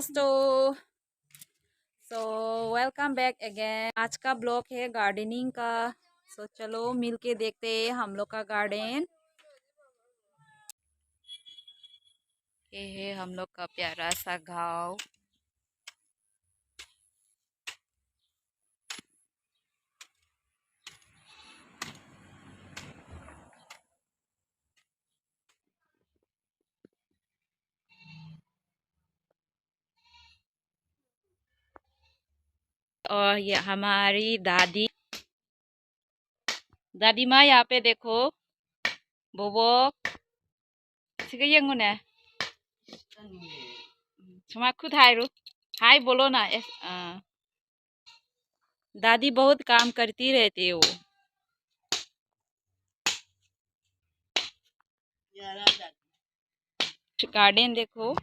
दोस्तों, welcome back again. आज का ब्लॉग है गार्डनिंग का। चलो मिलके देखते हैं हम लोग का गार्डन। ये है हम लोग का प्यारा सा गांव। और ये हमारी दादी दादी माँ यहाँ पे देखो। बोबो सिगे यंगो ने सुमा खुद हाय रू हाय बोलो ना। दादी बहुत काम करती रहती है वो। गार्डन देखो।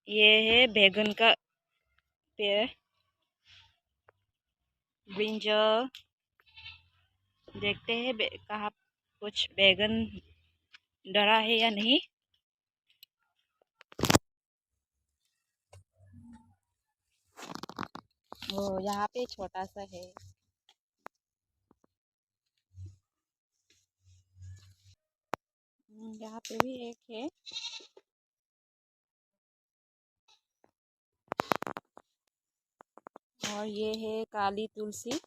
ये है बैगन का पेड़, ब्रिंजल। देखते हैं कहाँ कुछ बैगन डरा है या नहीं। वो यहाँ पे छोटा सा है। यहाँ पे भी एक है। और ये है काली तुलसी।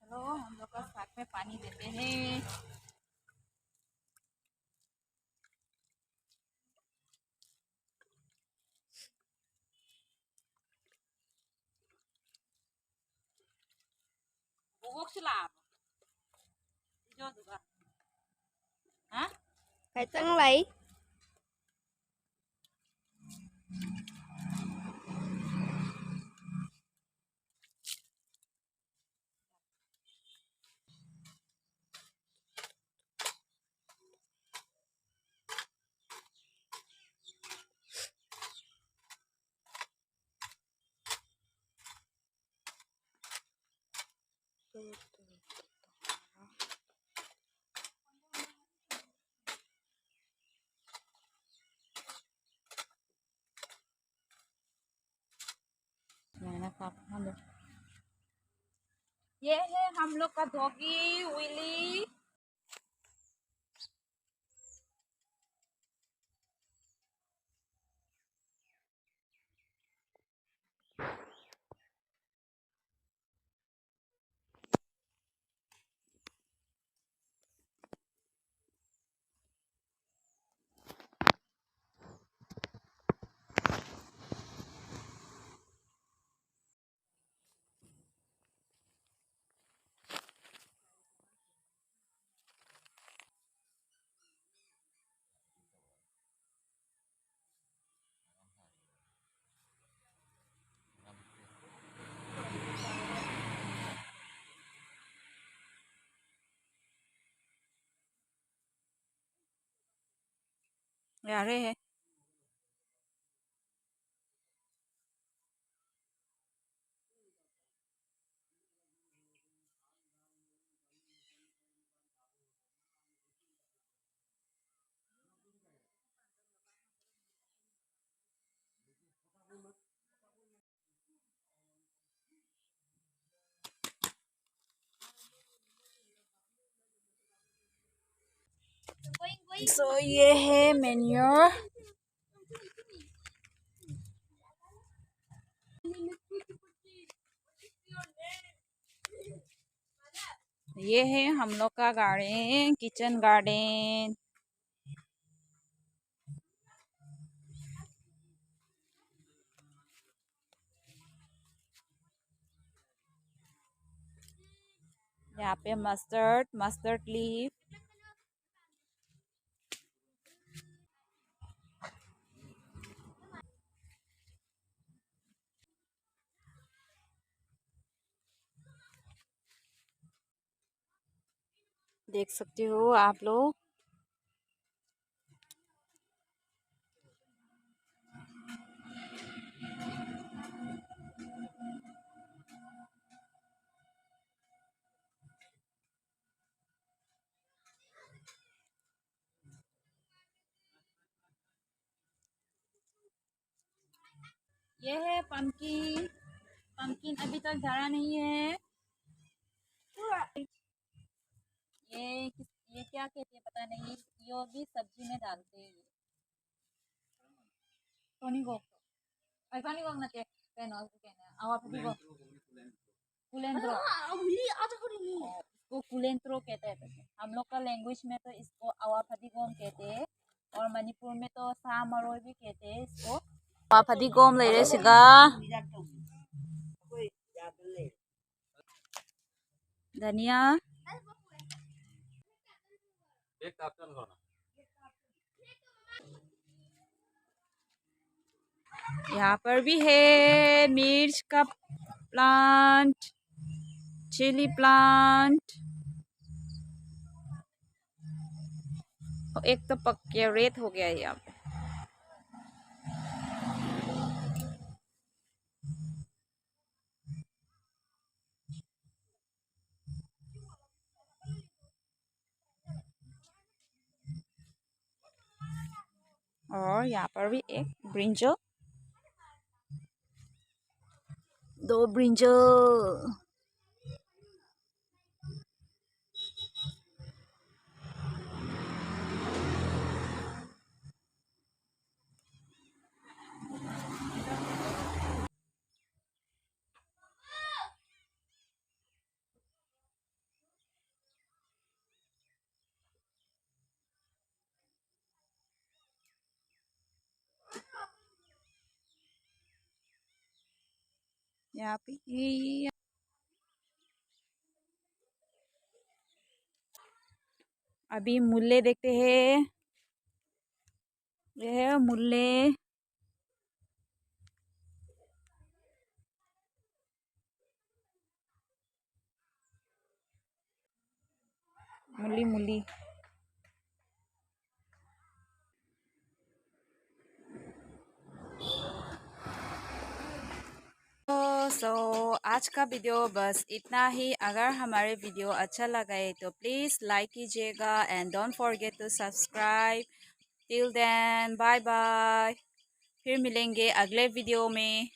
चलो हम लोग का साथ में पानी देते हैं। Phải tăng lấy. ये है हम लोग का डॉगी विली। यारे है। सो ये है मेन्यू। ये है हम लोग का गार्डन, किचन गार्डन। यहाँ पे मस्टर्ड मस्टर्ड लीफ। देख सकते हो आप लोग। ये है पंपकिन। पंपकिन अभी तक धरा नहीं है। ये क्या कहते हैं पता नहीं, ये भी सब्जी में डालते हैं ये। Tonigok. Ay, panigok na te. Keno, keno. Awa pa digo. कुलेंट्रो। इसको कुलेंट्रो कहते हैं। हम लोग का लैंग्वेज में तो इसको अवाफदीगोम कहते हैं, और मणिपुर में तो सामरोई भी कहते हैं इसको। अवाफदीगोम ले रहे सिगा। धनिया। यहाँ पर भी है मिर्च का प्लांट, चिली प्लांट। एक तो पक के रेत हो गया है यहाँ पे। और यहाँ पर भी एक ब्रिंजल, दो ब्रिंजल। यहाँ पे अभी मूले देखते हैं। ये है मूले। मूली मूली। सो आज का वीडियो बस इतना ही। अगर हमारे वीडियो अच्छा लगा है तो प्लीज़ लाइक कीजिएगा and don't forget to subscribe. Till then bye bye. फिर मिलेंगे अगले वीडियो में।